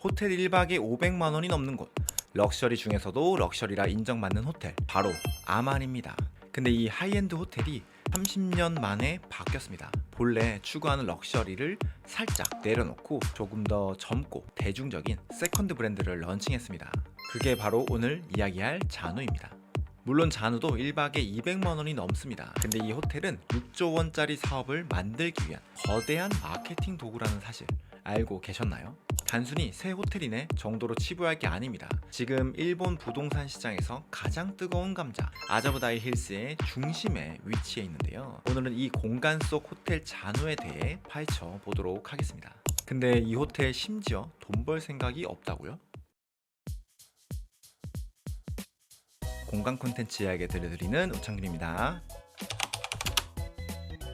호텔 1박에 500만 원이 넘는 곳, 럭셔리 중에서도 럭셔리라 인정받는 호텔, 바로 아만입니다. 근데 이 하이엔드 호텔이 30년 만에 바뀌었습니다. 본래 추구하는 럭셔리를 살짝 내려놓고 조금 더 젊고 대중적인 세컨드 브랜드를 런칭했습니다. 그게 바로 오늘 이야기할 잔우입니다. 물론 잔우도 1박에 200만 원이 넘습니다. 근데 이 호텔은 6조 원짜리 사업을 만들기 위한 거대한 마케팅 도구라는 사실 알고 계셨나요? 단순히 새 호텔이네 정도로 치부할 게 아닙니다. 지금 일본 부동산 시장에서 가장 뜨거운 감자 아자부다이 힐스의 중심에 위치해 있는데요. 오늘은 이 공간 속 호텔 잔우에 대해 파헤쳐 보도록 하겠습니다. 근데 이 호텔 심지어 돈 벌 생각이 없다고요? 공간 콘텐츠 이야기 들려드리는 우창균입니다.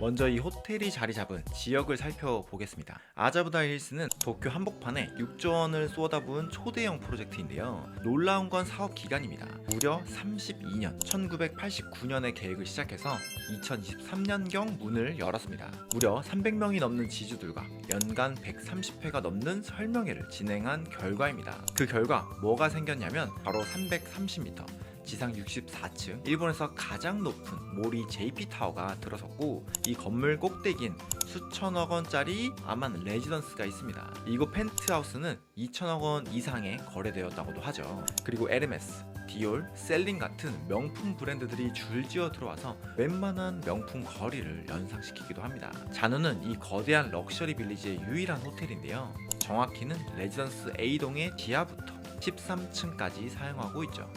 먼저 이 호텔이 자리 잡은 지역을 살펴보겠습니다. 아자부다 힐스는 도쿄 한복판에 6조 원을 쏟아부은 초대형 프로젝트인데요. 놀라운 건 사업 기간입니다. 무려 32년, 1989년에 계획을 시작해서 2023년경 문을 열었습니다. 무려 300명이 넘는 지주들과 연간 130회가 넘는 설명회를 진행한 결과입니다. 그 결과 뭐가 생겼냐면 바로 330m, 지상 64층, 일본에서 가장 높은 모리 JP타워가 들어섰고, 이 건물 꼭대기엔 수천억 원짜리 아만 레지던스가 있습니다. 이곳 펜트하우스는 2천억 원 이상에 거래되었다고도 하죠. 그리고 에르메스, 디올, 셀린 같은 명품 브랜드들이 줄지어 들어와서 웬만한 명품 거리를 연상시키기도 합니다. 잔우는 이 거대한 럭셔리 빌리지의 유일한 호텔인데요. 정확히는 레지던스 A동의 지하부터 13층까지 사용하고 있죠.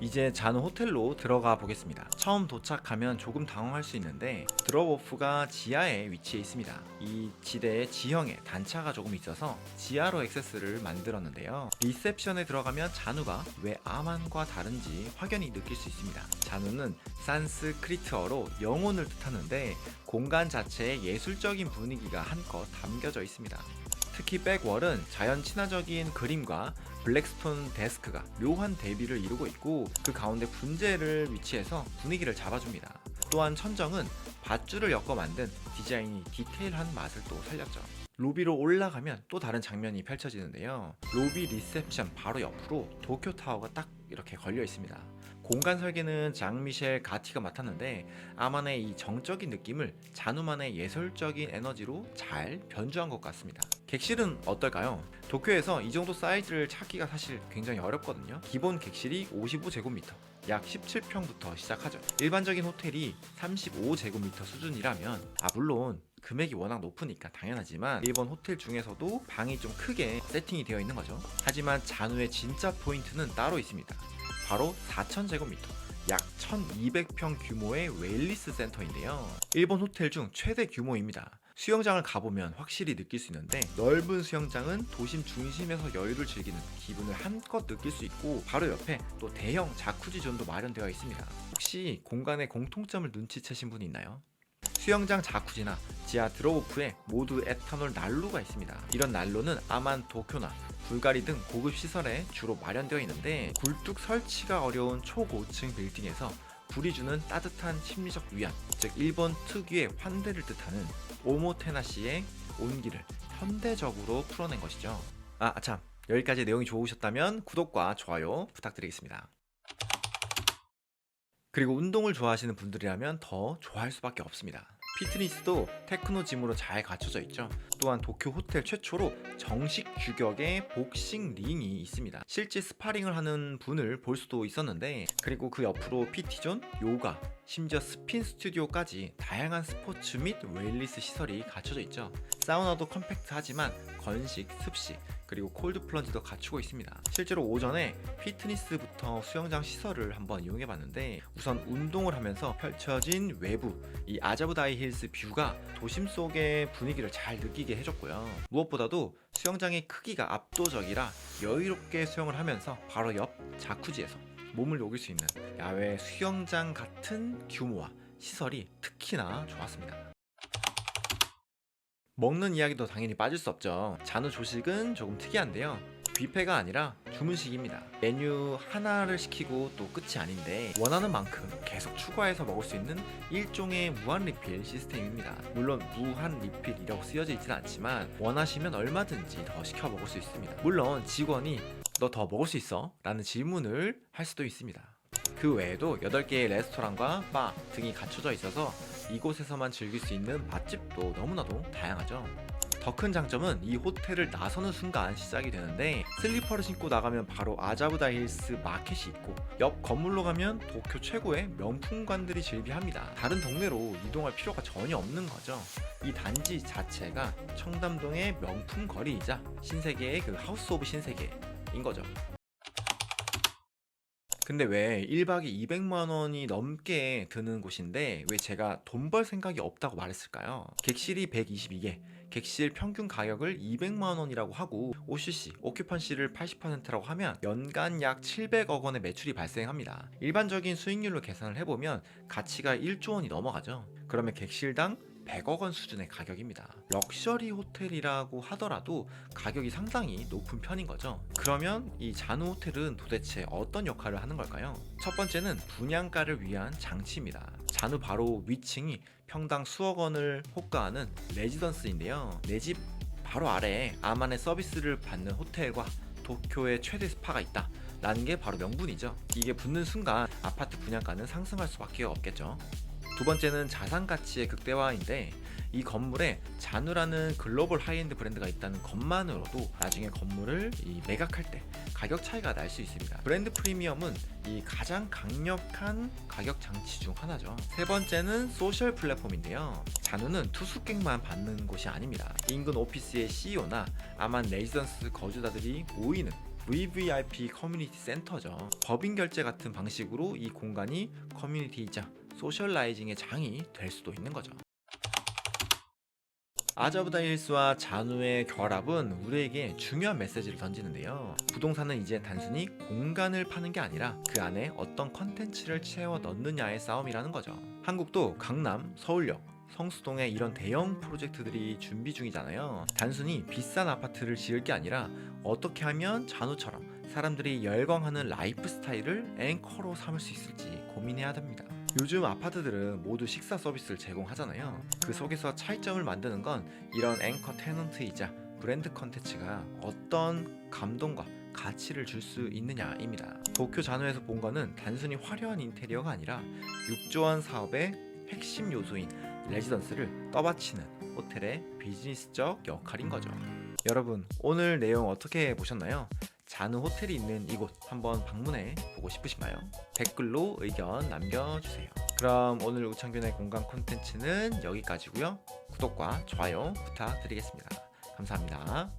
이제 잔우 호텔로 들어가 보겠습니다. 처음 도착하면 조금 당황할 수 있는데 드롭오프가 지하에 위치해 있습니다. 이 지대에 지형에 단차가 조금 있어서 지하로 액세스를 만들었는데요. 리셉션에 들어가면 잔우가 왜 아만과 다른지 확연히 느낄 수 있습니다. 잔우는 산스크리트어로 영혼을 뜻하는데 공간 자체에 예술적인 분위기가 한껏 담겨져 있습니다. 특히 백월은 자연 친화적인 그림과 블랙스톤 데스크가 묘한 대비를 이루고 있고, 그 가운데 분재를 위치해서 분위기를 잡아줍니다. 또한 천정은 밧줄을 엮어 만든 디자인이 디테일한 맛을 또 살렸죠. 로비로 올라가면 또 다른 장면이 펼쳐지는데요. 로비 리셉션 바로 옆으로 도쿄타워가 딱 이렇게 걸려 있습니다. 공간 설계는 장미셸 가티가 맡았는데 아만의 이 정적인 느낌을 잔우만의 예술적인 에너지로 잘 변주한 것 같습니다. 객실은 어떨까요? 도쿄에서 이 정도 사이즈를 찾기가 사실 굉장히 어렵거든요. 기본 객실이 55제곱미터, 약 17평부터 시작하죠. 일반적인 호텔이 35제곱미터 수준이라면, 물론 금액이 워낙 높으니까 당연하지만 일본 호텔 중에서도 방이 좀 크게 세팅이 되어 있는 거죠. 하지만 잔우의 진짜 포인트는 따로 있습니다. 바로 4000제곱미터, 약 1200평 규모의 웰리스 센터인데요. 일본 호텔 중 최대 규모입니다. 수영장을 가보면 확실히 느낄 수 있는데, 넓은 수영장은 도심 중심에서 여유를 즐기는 기분을 한껏 느낄 수 있고, 바로 옆에 또 대형 자쿠지 존도 마련되어 있습니다. 혹시 공간의 공통점을 눈치채신 분이 있나요? 수영장 자쿠지나 지하 드롭오프에 모두 에탄올 난로가 있습니다. 이런 난로는 아만 도쿄나 불가리 등 고급 시설에 주로 마련되어 있는데, 굴뚝 설치가 어려운 초고층 빌딩에서 불이 주는 따뜻한 심리적 위안, 즉 일본 특유의 환대를 뜻하는 오모테나시의 온기를 현대적으로 풀어낸 것이죠. 참, 여기까지 내용이 좋으셨다면 구독과 좋아요 부탁드리겠습니다. 그리고 운동을 좋아하시는 분들이라면 더 좋아할 수밖에 없습니다. 피트니스도 테크노짐으로 잘 갖춰져 있죠. 또한 도쿄 호텔 최초로 정식 규격의 복싱 링이 있습니다. 실제 스파링을 하는 분을 볼 수도 있었는데, 그리고 그 옆으로 PT존, 요가, 심지어 스핀 스튜디오까지 다양한 스포츠 및 웰리스 시설이 갖춰져 있죠. 사우나도 컴팩트하지만 건식, 습식, 그리고 콜드 플런지도 갖추고 있습니다. 실제로 오전에 피트니스부터 수영장 시설을 한번 이용해봤는데, 우선 운동을 하면서 펼쳐진 외부 이 아자부다이 힐스 뷰가 도심 속의 분위기를 잘 느끼게 해줬고요. 무엇보다도 수영장의 크기가 압도적이라 여유롭게 수영을 하면서 바로 옆 자쿠지에서 몸을 녹일 수 있는 야외 수영장 같은 규모와 시설이 특히나 좋았습니다. 먹는 이야기도 당연히 빠질 수 없죠. 잔우 조식은 조금 특이한데요. 뷔페가 아니라 주문식입니다. 메뉴 하나를 시키고 또 끝이 아닌데 원하는 만큼 계속 추가해서 먹을 수 있는 일종의 무한 리필 시스템입니다. 물론 무한 리필이라고 쓰여져 있지는 않지만 원하시면 얼마든지 더 시켜 먹을 수 있습니다. 물론 직원이 너 더 먹을 수 있어? 라는 질문을 할 수도 있습니다. 그 외에도 8개의 레스토랑과 바 등이 갖춰져 있어서 이곳에서만 즐길 수 있는 맛집도 너무나도 다양하죠. 더 큰 장점은 이 호텔을 나서는 순간 시작이 되는데 슬리퍼를 신고 나가면 바로 아자부다 힐스 마켓이 있고 옆 건물로 가면 도쿄 최고의 명품관들이 즐비합니다. 다른 동네로 이동할 필요가 전혀 없는 거죠. 이 단지 자체가 청담동의 명품 거리이자 신세계의 그 하우스 오브 신세계인 거죠. 근데 왜 1박에 200만 원이 넘게 드는 곳인데 왜 제가 돈 벌 생각이 없다고 말했을까요? 객실이 122개, 객실 평균 가격을 200만 원이라고 하고 OCC, 오큐펀시를 80%라고 하면 연간 약 700억 원의 매출이 발생합니다. 일반적인 수익률로 계산을 해보면 가치가 1조 원이 넘어가죠. 그러면 객실당 100억 원 수준의 가격입니다. 럭셔리 호텔이라고 하더라도 가격이 상당히 높은 편인 거죠. 그러면 이 잔우 호텔은 도대체 어떤 역할을 하는 걸까요? 첫 번째는 분양가를 위한 장치입니다. 잔우 바로 위층이 평당 수억 원을 호가하는 레지던스인데요. 내 집 바로 아래에 아만의 서비스를 받는 호텔과 도쿄의 최대 스파가 있다 라는 게 바로 명분이죠. 이게 붙는 순간 아파트 분양가는 상승할 수밖에 없겠죠. 두 번째는 자산 가치의 극대화인데 이 건물에 잔우라는 글로벌 하이엔드 브랜드가 있다는 것만으로도 나중에 건물을 매각할 때 가격 차이가 날 수 있습니다. 브랜드 프리미엄은 이 가장 강력한 가격 장치 중 하나죠. 세 번째는 소셜 플랫폼인데요. 잔우는 투숙객만 받는 곳이 아닙니다. 인근 오피스의 CEO나 아만 레지던스 거주자들이 모이는 VVIP 커뮤니티 센터죠. 법인 결제 같은 방식으로 이 공간이 커뮤니티이자 소셜라이징의 장이 될 수도 있는 거죠. 아자부다 힐스와 잔우의 결합은 우리에게 중요한 메시지를 던지는데요. 부동산은 이제 단순히 공간을 파는 게 아니라 그 안에 어떤 컨텐츠를 채워 넣느냐의 싸움이라는 거죠. 한국도 강남, 서울역, 성수동에 이런 대형 프로젝트들이 준비 중이잖아요. 단순히 비싼 아파트를 지을 게 아니라 어떻게 하면 잔우처럼 사람들이 열광하는 라이프 스타일을 앵커로 삼을 수 있을지 고민해야 됩니다. 요즘 아파트들은 모두 식사 서비스를 제공하잖아요. 그 속에서 차이점을 만드는 건 이런 앵커 테넌트이자 브랜드 컨텐츠가 어떤 감동과 가치를 줄 수 있느냐입니다. 도쿄 잔우에서 본 거는 단순히 화려한 인테리어가 아니라 6조 원 사업의 핵심 요소인 레지던스를 떠받치는 호텔의 비즈니스적 역할인 거죠. 여러분, 오늘 내용 어떻게 보셨나요? 잔우 호텔이 있는 이곳 한번 방문해 보고 싶으신가요? 댓글로 의견 남겨주세요. 그럼 오늘 우창균의 공간 콘텐츠는 여기까지고요. 구독과 좋아요 부탁드리겠습니다. 감사합니다.